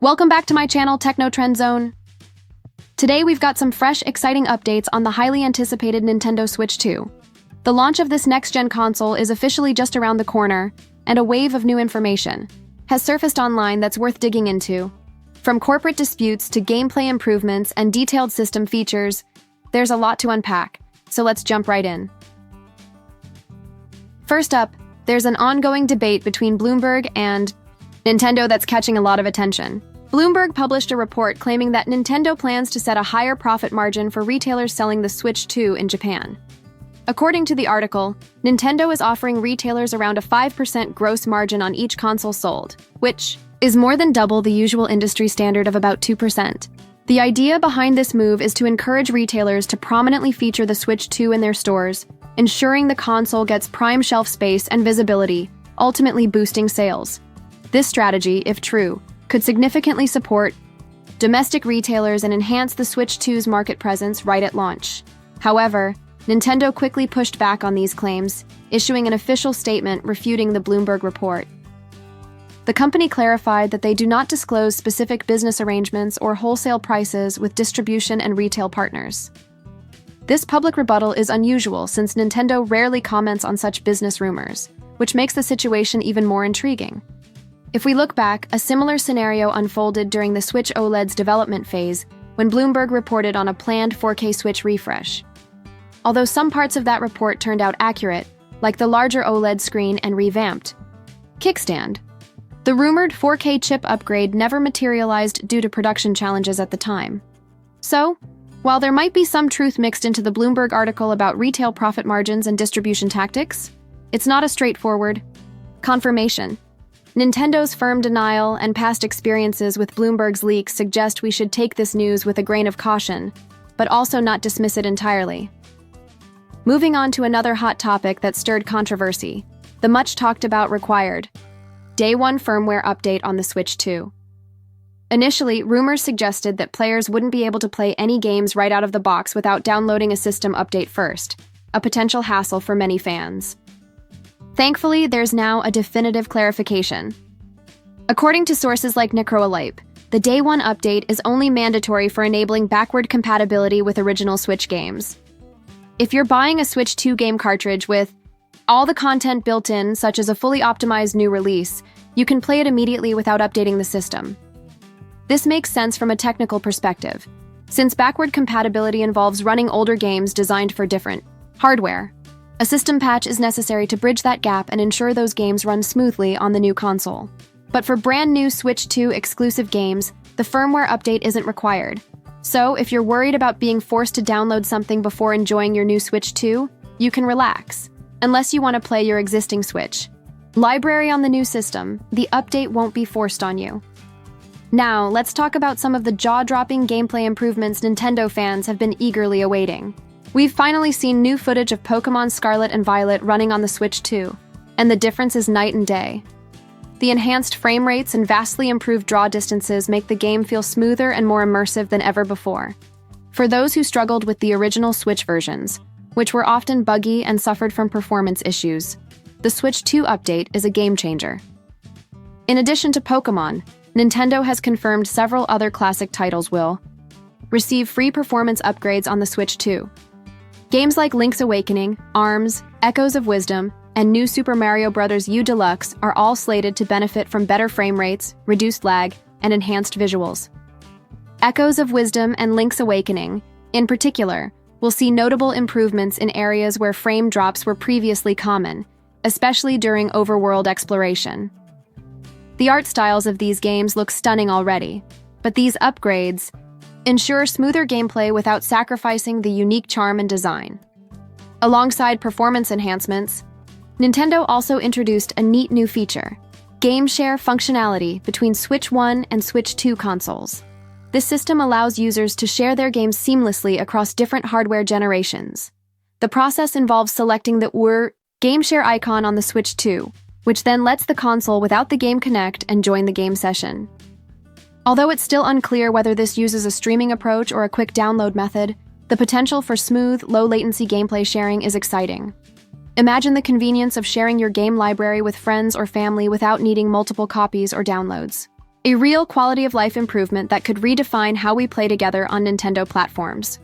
Welcome back to my channel, Techno Trend Zone. Today we've got some fresh, exciting updates on the highly anticipated Nintendo Switch 2. The launch of this next-gen console is officially just around the corner, and a wave of new information has surfaced online that's worth digging into. From corporate disputes to gameplay improvements and detailed system features, there's a lot to unpack, so let's jump right in. First up, there's an ongoing debate between Bloomberg and Nintendo that's catching a lot of attention. Bloomberg published a report claiming that Nintendo plans to set a higher profit margin for retailers selling the Switch 2 in Japan. According to the article, Nintendo is offering retailers around a 5% gross margin on each console sold, which is more than double the usual industry standard of about 2%. The idea behind this move is to encourage retailers to prominently feature the Switch 2 in their stores, ensuring the console gets prime shelf space and visibility, ultimately boosting sales. This strategy, if true, could significantly support domestic retailers and enhance the Switch 2's market presence right at launch. However, Nintendo quickly pushed back on these claims, issuing an official statement refuting the Bloomberg report. The company clarified that they do not disclose specific business arrangements or wholesale prices with distribution and retail partners. This public rebuttal is unusual since Nintendo rarely comments on such business rumors, which makes the situation even more intriguing. If we look back, a similar scenario unfolded during the Switch OLED's development phase when Bloomberg reported on a planned 4K Switch refresh. Although some parts of that report turned out accurate, like the larger OLED screen and revamped kickstand, the rumored 4K chip upgrade never materialized due to production challenges at the time. So, while there might be some truth mixed into the Bloomberg article about retail profit margins and distribution tactics, it's not a straightforward confirmation. Nintendo's firm denial and past experiences with Bloomberg's leaks suggest we should take this news with a grain of caution, but also not dismiss it entirely. Moving on to another hot topic that stirred controversy, the much-talked-about required Day 1 firmware update on the Switch 2. Initially, rumors suggested that players wouldn't be able to play any games right out of the box without downloading a system update first, a potential hassle for many fans. Thankfully, there's now a definitive clarification. According to sources like Necroalype, the Day 1 update is only mandatory for enabling backward compatibility with original Switch games. If you're buying a Switch 2 game cartridge with all the content built in, such as a fully optimized new release, you can play it immediately without updating the system. This makes sense from a technical perspective, since backward compatibility involves running older games designed for different hardware. A system patch is necessary to bridge that gap and ensure those games run smoothly on the new console. But for brand new Switch 2 exclusive games, the firmware update isn't required. So, if you're worried about being forced to download something before enjoying your new Switch 2, you can relax, unless you want to play your existing Switch library on the new system. The update won't be forced on you. Now, let's talk about some of the jaw-dropping gameplay improvements Nintendo fans have been eagerly awaiting. We've finally seen new footage of Pokémon Scarlet and Violet running on the Switch 2, and the difference is night and day. The enhanced frame rates and vastly improved draw distances make the game feel smoother and more immersive than ever before. For those who struggled with the original Switch versions, which were often buggy and suffered from performance issues, the Switch 2 update is a game-changer. In addition to Pokémon, Nintendo has confirmed several other classic titles will receive free performance upgrades on the Switch 2. Games like Link's Awakening, ARMS, Echoes of Wisdom, and New Super Mario Bros. U Deluxe are all slated to benefit from better frame rates, reduced lag, and enhanced visuals. Echoes of Wisdom and Link's Awakening, in particular, will see notable improvements in areas where frame drops were previously common, especially during overworld exploration. The art styles of these games look stunning already, but these upgrades ensure smoother gameplay without sacrificing the unique charm and design. Alongside performance enhancements, Nintendo also introduced a neat new feature, Game Share functionality between Switch 1 and Switch 2 consoles. This system allows users to share their games seamlessly across different hardware generations. The process involves selecting the Game Share icon on the Switch 2, which then lets the console without the game connect and join the game session. Although it's still unclear whether this uses a streaming approach or a quick download method, the potential for smooth, low-latency gameplay sharing is exciting. Imagine the convenience of sharing your game library with friends or family without needing multiple copies or downloads. A real quality of life improvement that could redefine how we play together on Nintendo platforms.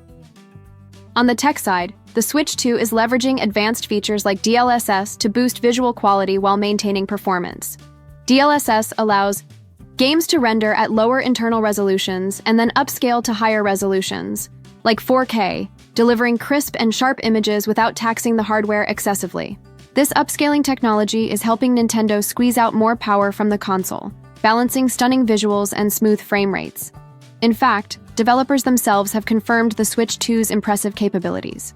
On the tech side, the Switch 2 is leveraging advanced features like DLSS to boost visual quality while maintaining performance. DLSS allows games to render at lower internal resolutions and then upscale to higher resolutions, like 4K, delivering crisp and sharp images without taxing the hardware excessively. This upscaling technology is helping Nintendo squeeze out more power from the console, balancing stunning visuals and smooth frame rates. In fact, developers themselves have confirmed the Switch 2's impressive capabilities.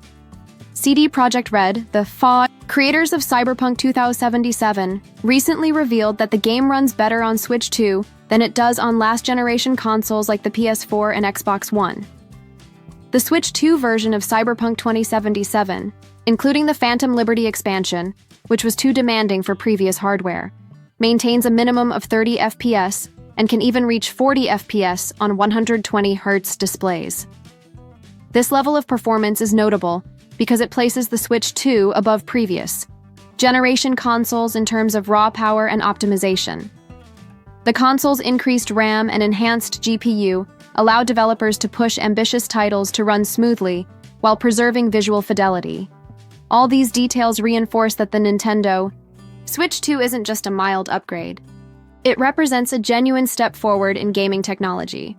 CD Projekt Red, the creators of Cyberpunk 2077, recently revealed that the game runs better on Switch 2 than it does on last-generation consoles like the PS4 and Xbox One. The Switch 2 version of Cyberpunk 2077, including the Phantom Liberty expansion, which was too demanding for previous hardware, maintains a minimum of 30 FPS and can even reach 40 FPS on 120 Hz displays. This level of performance is notable because it places the Switch 2 above previous generation consoles in terms of raw power and optimization. The console's increased RAM and enhanced GPU allow developers to push ambitious titles to run smoothly while preserving visual fidelity. All these details reinforce that the Nintendo Switch 2 isn't just a mild upgrade. It represents a genuine step forward in gaming technology.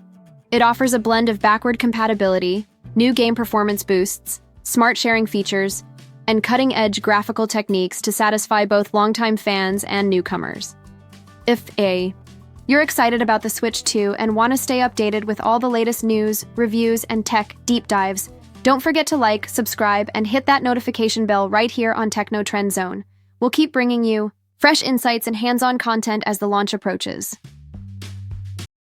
It offers a blend of backward compatibility, new game performance boosts, smart sharing features, and cutting-edge graphical techniques to satisfy both longtime fans and newcomers. If you're excited about the Switch 2 and want to stay updated with all the latest news, reviews, and tech deep dives, don't forget to like, subscribe, and hit that notification bell right here on Techno Trend Zone. We'll keep bringing you fresh insights and hands-on content as the launch approaches.